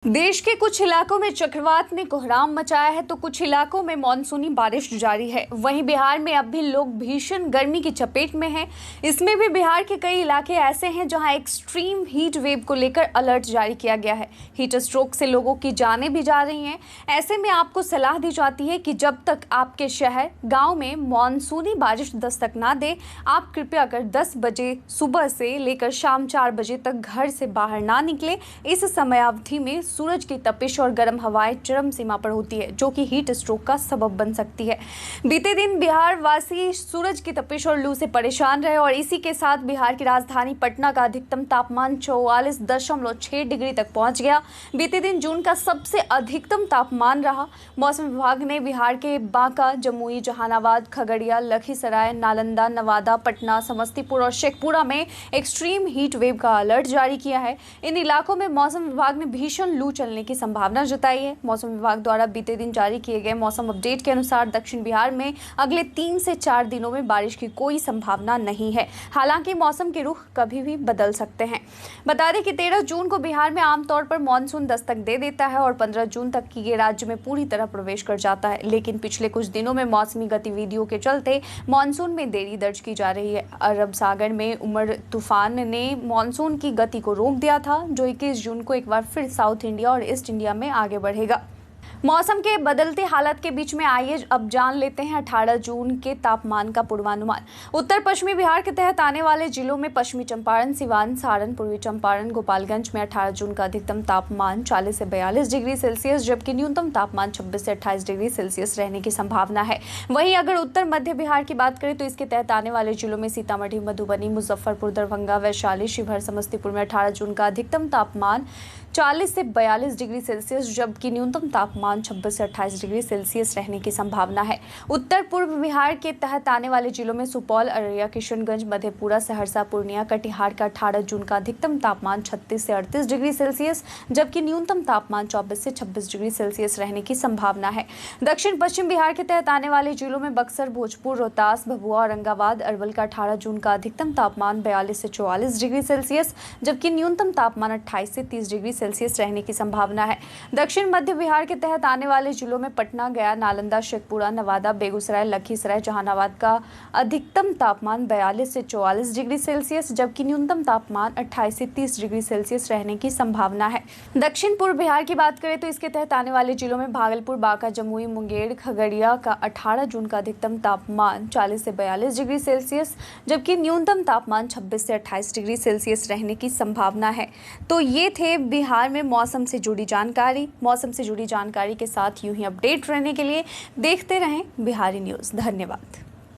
देश के कुछ इलाकों में चक्रवात ने कोहराम मचाया है तो कुछ इलाकों में मानसूनी बारिश जारी है। वहीं बिहार में अब भी लोग भीषण गर्मी की चपेट में हैं। इसमें भी बिहार के कई इलाके ऐसे हैं जहां एक्सट्रीम हीट वेव को लेकर अलर्ट जारी किया गया है। हीट स्ट्रोक से लोगों की जानें भी जा रही हैं। ऐसे में आपको सलाह दी जाती है कि जब तक आपके शहर गाँव में मानसूनी बारिश दस्तक ना दे, आप कृपया कर 10 बजे सुबह से लेकर शाम 4 बजे तक घर से बाहर ना निकले। इस समयावधि में सूरज की तपिश और गर्म हवाएं चरम सीमा पर होती है, जो कि हीट स्ट्रोक का सबब बन सकती है। बीते दिन बिहार वासी सूरज की तपिश और लू से परेशान रहे और इसी के साथ बिहार की राजधानी पटना का अधिकतम तापमान 44.6 डिग्री तक पहुंच गया। बीते दिन जून का सबसे अधिकतम तापमान रहा। मौसम विभाग ने बिहार के बांका, जमुई, जहानाबाद, खगड़िया, लखीसराय, नालंदा, नवादा, पटना, समस्तीपुर और शेखपुरा में एक्सट्रीम हीट वेव का अलर्ट जारी किया है। इन इलाकों में मौसम विभाग ने भीषण लू चलने की संभावना जताई है। मौसम विभाग द्वारा बीते दिन जारी किए गए मौसम अपडेट के अनुसार दक्षिण बिहार में अगले 3 से 4 दिनों में बारिश की कोई संभावना नहीं है। हालांकि मौसम के रुख कभी भी बदल सकते हैं। बता दें कि 13 जून को बिहार में आमतौर पर मानसून दस्तक दे देता है और 15 जून तक की ये राज्य में पूरी तरह प्रवेश कर जाता है। लेकिन पिछले कुछ दिनों में मौसमी गतिविधियों के चलते मानसून में देरी दर्ज की जा रही है। अरब सागर में उमर तूफान ने मानसून की गति को रोक दिया था, जो 21 जून को एक बार फिर साउथ इंडिया और ईस्ट इंडिया में आगे बढ़ेगा। मौसम के बदलते हालात के बीच में आइए अब जान लेते हैं 18 जून के तापमान का पूर्वानुमान। उत्तर पश्चिमी बिहार के तहत आने वाले जिलों में पश्चिमी चंपारण, सिवान, सारण, पूर्वी चंपारण, गोपालगंज में 18 जून का अधिकतम तापमान 40 से 42 डिग्री सेल्सियस जबकि न्यूनतम तापमान 26 से 28 डिग्री सेल्सियस रहने की संभावना है। वहीं अगर उत्तर मध्य बिहार की बात करें तो इसके तहत आने वाले जिलों में सीतामढ़ी, मधुबनी, मुजफ्फरपुर, दरभंगा, वैशाली, शिवहर, समस्तीपुर में 18 जून का अधिकतम तापमान 40 से 42 डिग्री सेल्सियस जबकि न्यूनतम तापमान 26 से 28 डिग्री सेल्सियस रहने की संभावना है। उत्तर पूर्व बिहार के तहत आने वाले जिलों में सुपौल, अररिया, किशनगंज, मधेपुरा, सहरसा, पूर्णिया, कटिहार का 18 जून का अधिकतम तापमान 36 से 38 डिग्री सेल्सियस जबकि न्यूनतम तापमान 24 से 26 डिग्री सेल्सियस रहने की संभावना है। दक्षिण पश्चिम बिहार के तहत आने वाले जिलों में बक्सर, भोजपुर, रोहतास, भभुआ, औरंगाबाद, अरवल का 18 जून का अधिकतम तापमान 42 से 44 डिग्री सेल्सियस जबकि न्यूनतम तापमान 28 से 30 डिग्री सेल्सियस रहने की संभावना है। दक्षिण मध्य बिहार के तहत आने वाले जिलों में पटना, गया, नालंदा, शेखपुरा, नवादा, बेगूसराय, लखीसराय, जहानाबाद का अधिकतम तापमान 42 से 44 डिग्री सेल्सियस जबकि न्यूनतम तापमान 28 से 30 डिग्री सेल्सियस रहने की संभावना है। दक्षिण पूर्व बिहार की बात करें तो इसके तहत आने वाले जिलों में भागलपुर, बांका, जमुई, मुंगेर, खगड़िया का 18 जून का अधिकतम तापमान 40 से 42 डिग्री सेल्सियस जबकि न्यूनतम तापमान 26 से 28 डिग्री सेल्सियस रहने की संभावना है। तो ये थे बिहार में मौसम से जुड़ी जानकारी। मौसम से जुड़ी जानकारी के साथ यूं ही अपडेट रहने के लिए देखते रहें बिहारी न्यूज़। धन्यवाद।